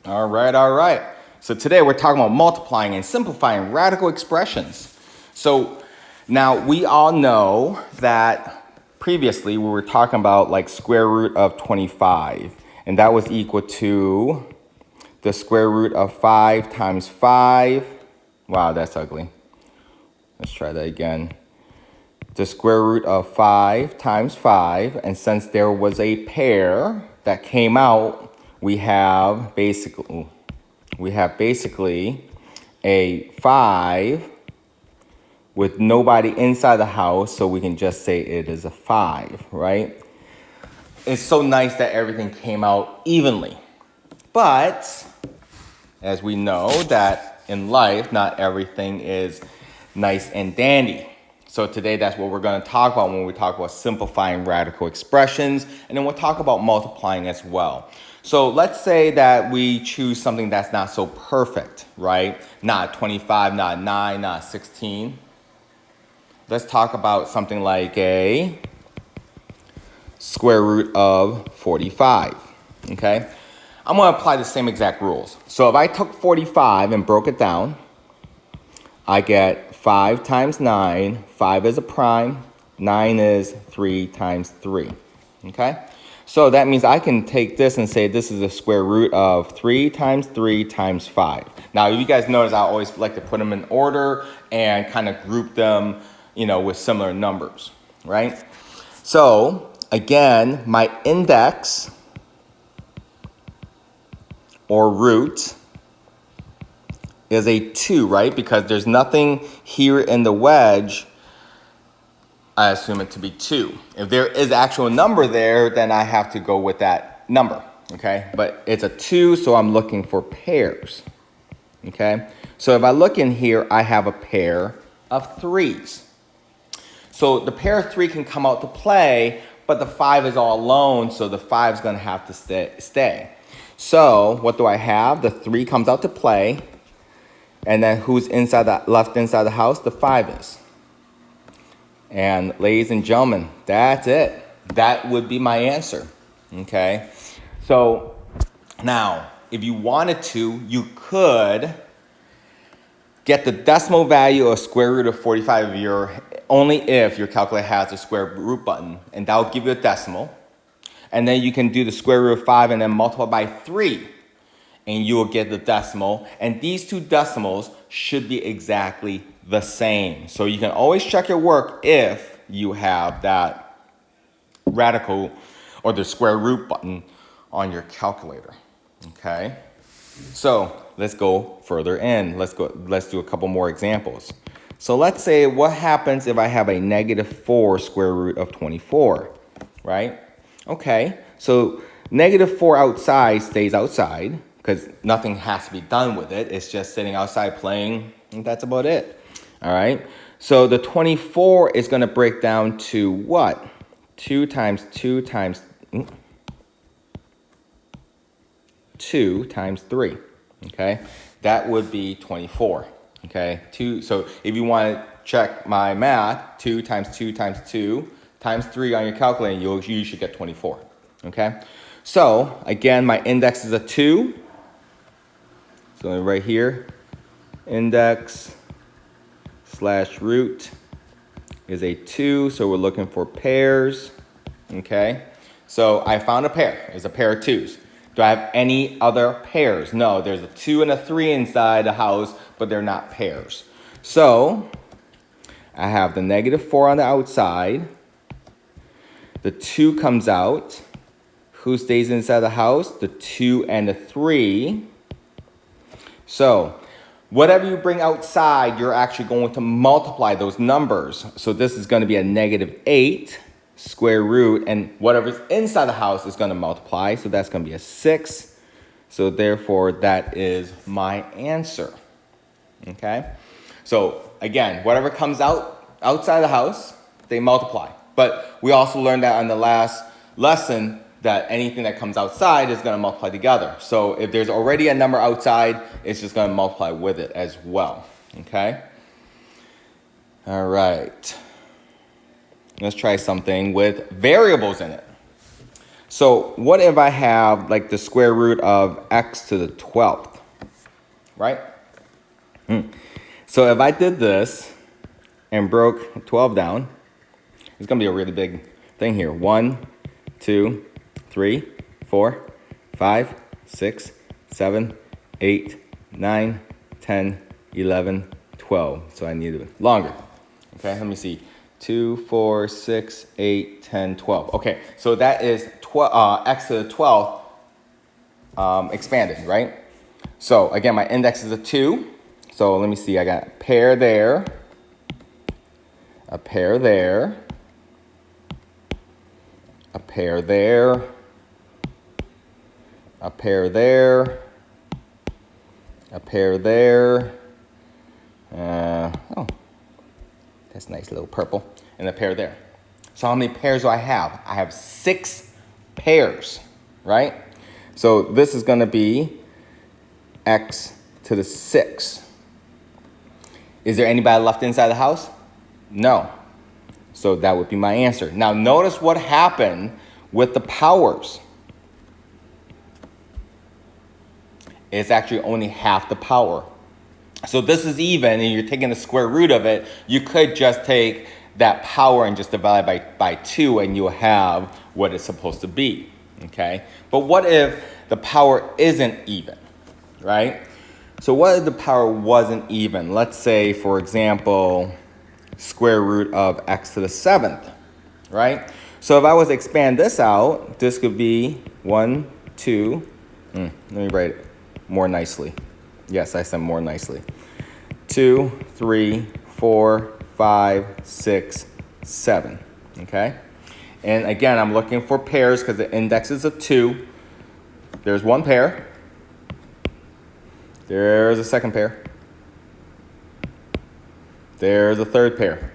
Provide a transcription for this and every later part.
All right, all right. So today we're talking about multiplying and simplifying radical expressions. So now we all know that previously we were talking about like square root of 25, and that was equal to the square root of 5 times 5. Wow, that's ugly. Let's try that again. The square root of 5 times 5, and since there was a pair that came out, we have basically a 5 with nobody inside the house, so we can just say it is a 5, right? It's so nice that everything came out evenly. But as we know that in life, not everything is nice and dandy. So today that's what we're going to talk about when we talk about simplifying radical expressions, and then we'll talk about multiplying as well. So let's say that we choose something that's not so perfect, right? Not 25, not 9, not 16. Let's talk about something like a square root of 45, okay? I'm going to apply the same exact rules. So if I took 45 and broke it down, I get 5 times 9. 5 is a prime. 9 is 3 times 3. Okay? So that means I can take this and say this is the square root of 3 times 3 times 5. Now, you guys notice I always like to put them in order and kind of group them, with similar numbers, right? So, again, my index or root is a 2, right? Because there's nothing here in the wedge, I assume it to be 2. If there is actual number there, then I have to go with that number, okay? But it's a 2, so I'm looking for pairs, okay? So if I look in here, I have a pair of 3s. So the pair of 3 can come out to play, but the 5 is all alone, so the 5 is going to have to stay. So what do I have? The 3 comes out to play. And then who's left inside the house? The 5 is. And ladies and gentlemen, that's it. That would be my answer. Okay? So now, if you wanted to, you could get the decimal value of square root of 45 only if your calculator has a square root button. And that will give you a decimal. And then you can do the square root of 5 and then multiply by 3. And you will get the decimal. And these two decimals should be exactly the same. So you can always check your work if you have that radical or the square root button on your calculator. Okay? So let's go further in. Let's do a couple more examples. So let's say what happens if I have a negative 4 square root of 24, right? Okay, so negative 4 outside stays outside because nothing has to be done with it. It's just sitting outside playing, and that's about it. All right, so the 24 is going to break down to what? 2 times 2 times 2 times 3, okay? That would be 24, okay? 2. So if you want to check my math, 2 times 2 times 2 times 3 on your calculator, you should get 24, okay? So, again, my index is a 2. So right here, index / root is a 2, so we're looking for pairs, okay? So I found a pair. It's a pair of 2s. Do I have any other pairs? No, there's a 2 and a 3 inside the house, but they're not pairs. So I have the negative 4 on the outside. The 2 comes out. Who stays inside the house? The 2 and the 3. So whatever you bring outside, you're actually going to multiply those numbers. So this is going to be a negative 8 square root, and whatever's inside the house is going to multiply. So that's going to be a 6. So therefore, that is my answer. Okay? So again, whatever comes outside the house, they multiply. But we also learned that on the last lesson that anything that comes outside is going to multiply together. So if there's already a number outside, it's just going to multiply with it as well. Okay? All right. Let's try something with variables in it. So what if I have like the square root of x to the 12th, right? So if I did this and broke 12 down, it's gonna be a really big thing here. 1, 2, 3, 4, 5, 6, 7, 8, 9, 10, 11, 12. So I need it longer. Okay, let me see. 2, 4, 6, 8, 10, 12. Okay, so that is x to the 12th expanded, right? So again, my index is a 2. So let me see, I got a pair there, a pair there, a pair there, a pair there, a pair there. Oh, that's nice little purple. And a pair there. So how many pairs do I have? I have 6 pairs, right? So this is going to be x to the 6. Is there anybody left inside the house? No. So that would be my answer. Now notice what happened with the powers. It's actually only half the power. So this is even, and you're taking the square root of it. You could just take that power and just divide by 2, and you'll have what it's supposed to be, okay? But what if the power isn't even, right? So what if the power wasn't even? Let's say, for example, square root of x to the 7th, right? So if I was to expand this out, this could be 1, 2, let me write it more nicely. Yes, I said more nicely. 2, 3, 4, 5, 6, 7, okay? And again, I'm looking for pairs because the index is a 2. There's one pair. There's a second pair. There's a third pair,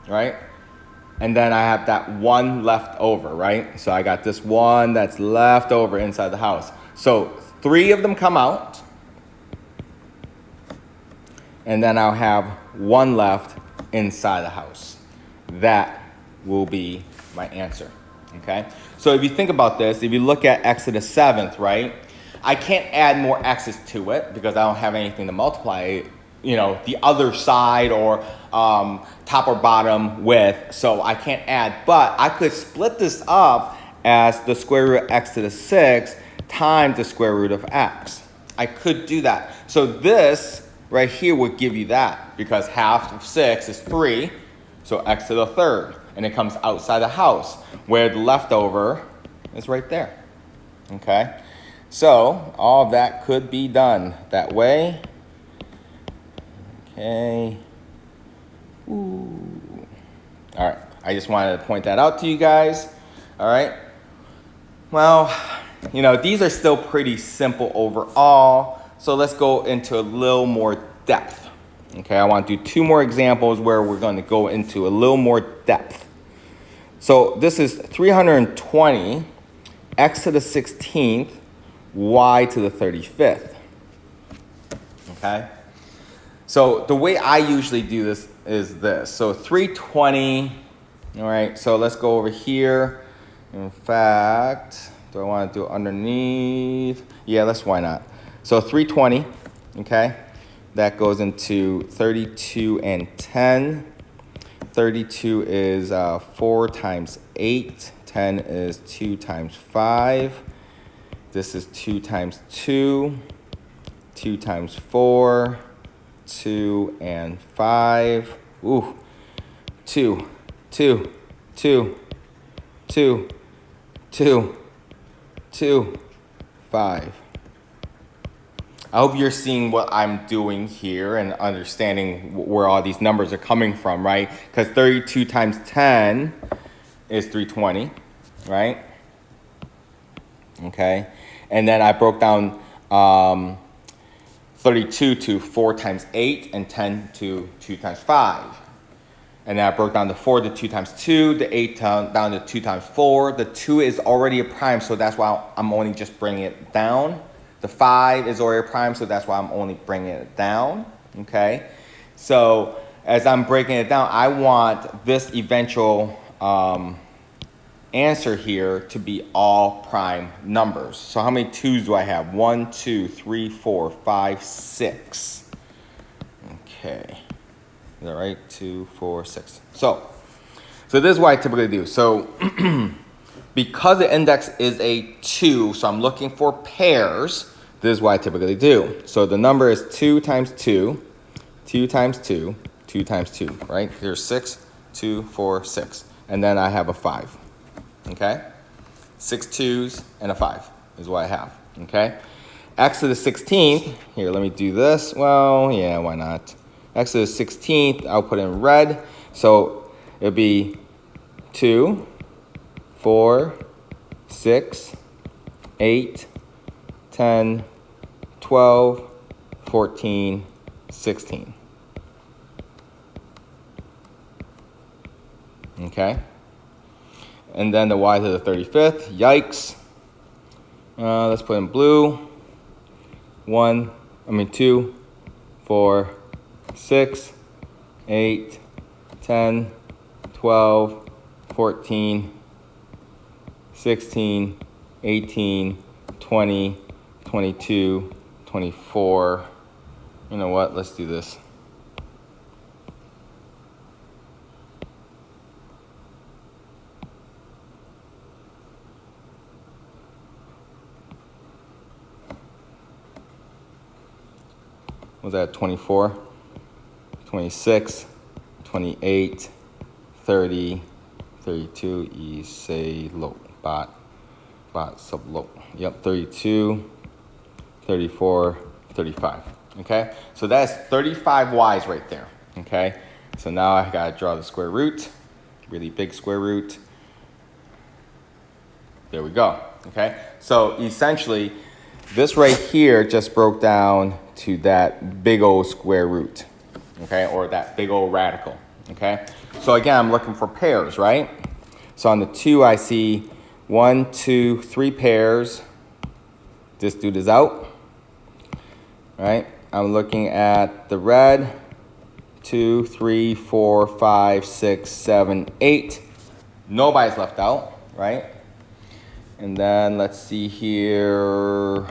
right? And then I have that one left over, right? So I got this one that's left over inside the house. So 3 of them come out. And then I'll have 1 left inside the house. That will be my answer, okay? So if you think about this, if you look at x to the 7th, right? I can't add more x's to it because I don't have anything to multiply, the other side or top or bottom with, so I can't add. But I could split this up as the square root of x to the 6th times the square root of x. I could do that. So this right here would give you that because half of 6 is 3, so x to the 3rd, and it comes outside the house where the leftover is right there, okay? So all of that could be done that way. Okay. Ooh. All right, I just wanted to point that out to you guys, all right? Well, these are still pretty simple overall. So let's go into a little more depth. Okay, I want to do 2 more examples where we're going to go into a little more depth. So this is 320, x to the 16th, y to the 35th. Okay? So the way I usually do this is this. So 320, all right, so let's go over here. In fact, do I want to do it underneath? Yeah, why not? So 320, okay, that goes into 32 and 10. 32 is 4 times 8. 10 is 2 times 5. This is 2 times 2. 2 times 4. 2 and 5. Ooh, 2, 2, 2, 2, 2, 2, 5. I hope you're seeing what I'm doing here and understanding where all these numbers are coming from, right? Because 32 times 10 is 320, right? Okay. And then I broke down 32 to 4 times 8 and 10 to 2 times 5. And then I broke down the 4 to 2 times 2, the 8 down to 2 times 4. The 2 is already a prime, so that's why I'm only just bringing it down. The 5 is already a prime, so that's why I'm only bringing it down, okay? So as I'm breaking it down, I want this eventual answer here to be all prime numbers. So how many 2's do I have? 1, 2, 3, 4, 5, 6. Okay. Is that right? 2, 4, 6. So this is what I typically do. So because the index is a 2, so I'm looking for pairs, this is what I typically do. So the number is 2 times 2, 2 times 2, 2 times 2, right? Here's 6, 2, 4, 6. And then I have a 5, okay? 6 2's and a 5 is what I have, okay? X to the 16th, here, let me do this. Well, yeah, why not? X to the 16th, I'll put in red. So it'll be 2, 4, 6, 8, 10, 12, 14, 16. Okay? And then the y to the 35th, yikes. Let's put in blue. 2, 4, 6, 8, 10, 12, 14, 16, 18, 20, 22, 24. You know what? Let's do this. Was that 24, 26, 28, 30, 32, say low, bot, sub low. Yep, 32, 34, 35. Okay, so that's 35 y's right there. Okay, so now I gotta draw the square root, really big square root. There we go. Okay, so essentially, this right here just broke down to that big old square root, okay, or that big old radical, okay? So again, I'm looking for pairs, right? So on the 2, I see 1, 2, 3 pairs. This dude is out, right? I'm looking at the red, 2, 3, 4, 5, 6, 7, 8. Nobody's left out, right? And then let's see here.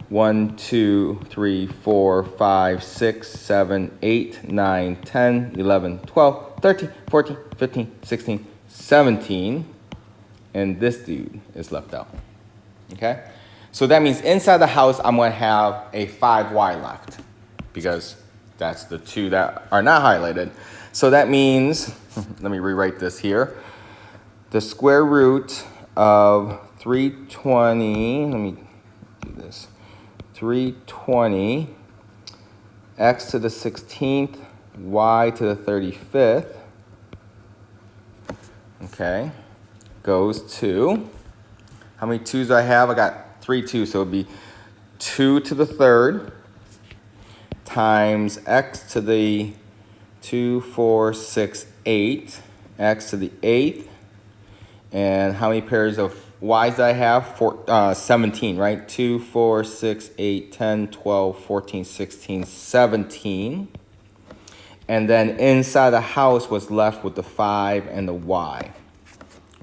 1, 2, 3, 4, 5, 6, 7, 8, 9, 10, 11, 12, 13, 14, 15, 16, 17. And this dude is left out. Okay? So that means inside the house, I'm going to have a 5y left because that's the 2 that are not highlighted. So that means, let me rewrite this here. The square root of 320, let me do this. 320, x to the 16th, y to the 35th, okay, goes to, how many 2's do I have? I got 3 2's, so it would be 2 to the 3rd times x to the 2, 4, 6, 8, x to the 8th, and how many pairs of y's do I have? 17, right? 2, 4, 6, 8, 10, 12, 14, 16, 17. And then inside the house was left with the 5 and the y.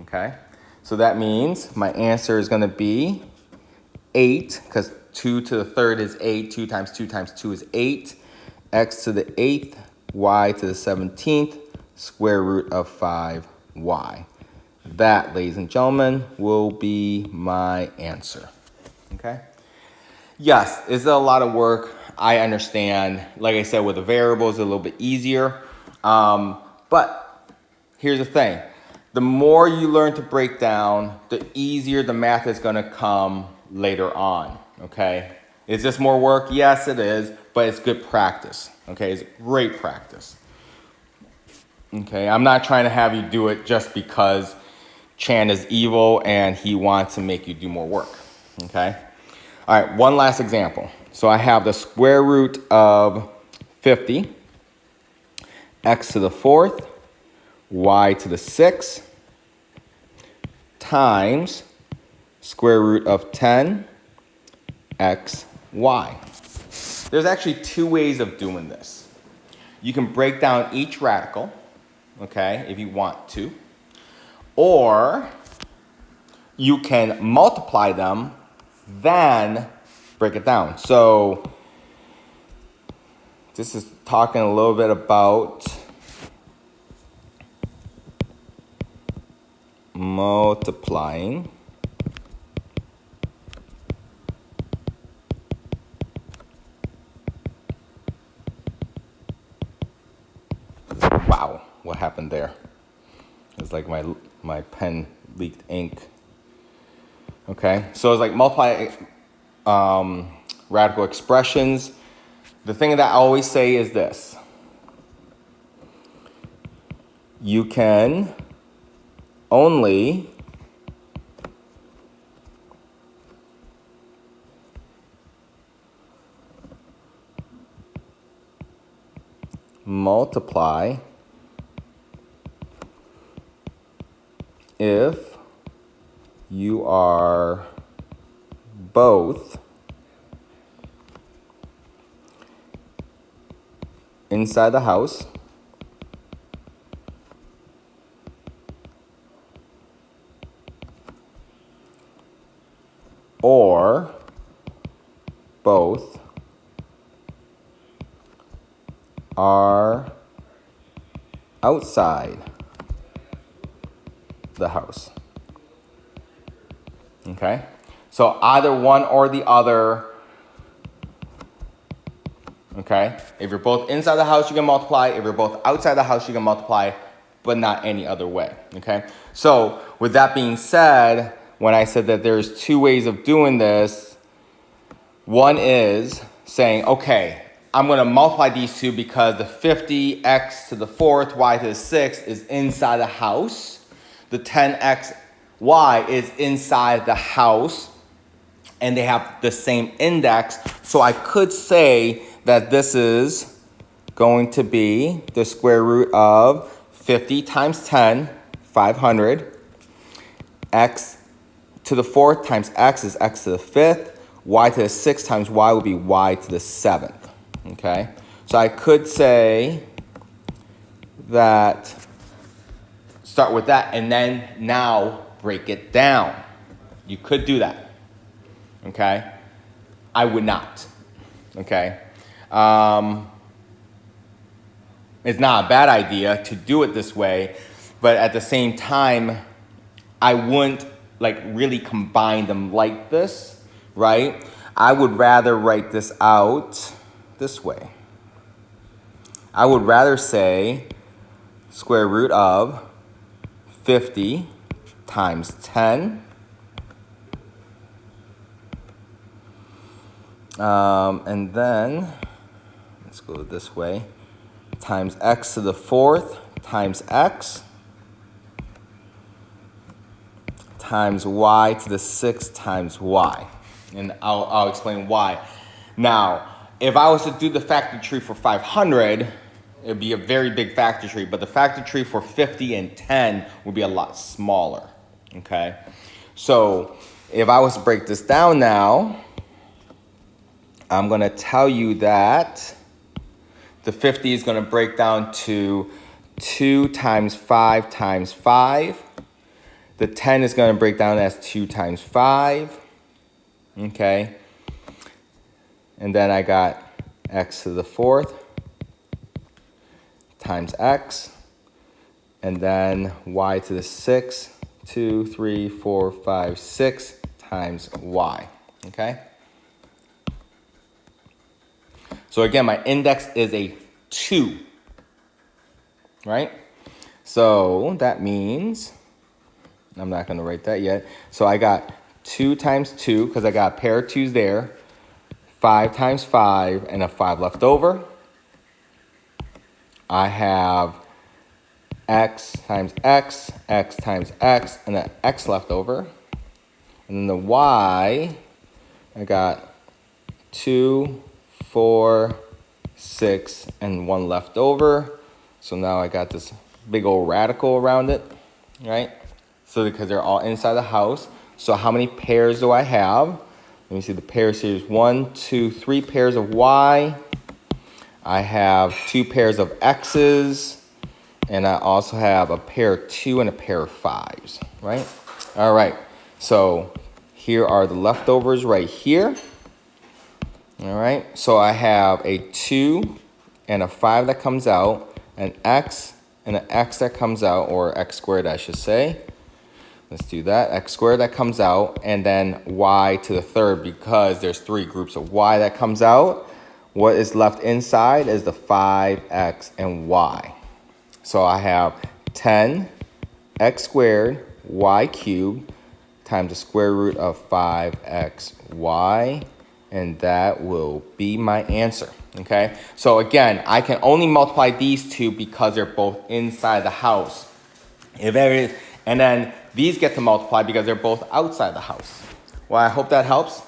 Okay? So that means my answer is going to be 8, because 2 to the 3rd is 8. 2 times 2 times 2 is 8. X to the 8th, y to the 17th, square root of 5y. That, ladies and gentlemen, will be my answer. Okay? Yes, it's a lot of work. I understand. Like I said, with the variables, it's a little bit easier. But here's the thing. The more you learn to break down, the easier the math is going to come later on. Okay? Is this more work? Yes, it is. But it's good practice. Okay? It's great practice. Okay? I'm not trying to have you do it just because Chan is evil and he wants to make you do more work, okay? All right, one last example. So I have the square root of 50, x to the 4th, y to the 6th, times square root of 10, x, y. There's actually 2 ways of doing this. You can break down each radical, okay, if you want to. Or you can multiply them, then break it down. So this is talking a little bit about multiplying. Wow, what happened there? It's like my pen leaked ink. Okay, so it's like multiply radical expressions. The thing that I always say is this. You can only multiply if you are both inside the house or both are outside the house. Okay? So either one or the other. Okay? If you're both inside the house, you can multiply. If you're both outside the house, you can multiply, but not any other way. Okay? So with that being said, when I said that there's two ways of doing this, one is saying, okay, I'm going to multiply these two because the 50x to the 4th, y to the 6th is inside the house. The 10x, y is inside the house. And they have the same index. So I could say that this is going to be the square root of 50 times 10, 500. X to the 4th times x is x to the 5th. Y to the 6th times y will be y to the 7th. Okay? So I could say that, start with that, and then now break it down. You could do that. Okay? I would not. Okay? It's not a bad idea to do it this way, but at the same time, I wouldn't like really combine them like this, right? I would rather write this out this way. I would rather say square root of 50 times 10 and then, let's go this way, times x to the 4th times x times y to the 6th times y. And I'll explain why. Now, if I was to do the factor tree for 500, it would be a very big factor tree, but the factor tree for 50 and 10 would be a lot smaller, okay? So if I was to break this down now, I'm going to tell you that the 50 is going to break down to 2 times 5 times 5. The 10 is going to break down as 2 times 5. Okay. And then I got x to the 4th times x. And then y to the 6th, 2, 3, 4, 5, 6 times y. Okay. So again, my index is a 2, right? So that means, I'm not going to write that yet. So I got 2 times 2, because I got a pair of 2's there, 5 times 5, and a 5 left over. I have x times x, x times x, and an x left over. And then the y, I got 2, 4, 6, and 1 left over. So now I got this big old radical around it, right? So because they're all inside the house. So how many pairs do I have? Let me see the pairs here. 1, 2, 3 pairs of y. I have 2 pairs of x's. And I also have a pair of 2 and a pair of 5s, right? All right, so here are the leftovers right here. All right, so I have a 2 and a 5 that comes out, an x and an x that comes out, or x squared I should say. Let's do that, x squared that comes out, and then y to the third, because there's 3 groups of y that comes out. What is left inside is the 5x and y. So I have 10 x squared y cubed times the square root of 5xy, and that will be my answer, okay? So again, I can only multiply these two because they're both inside the house. And then these get to multiply because they're both outside the house. Well, I hope that helps.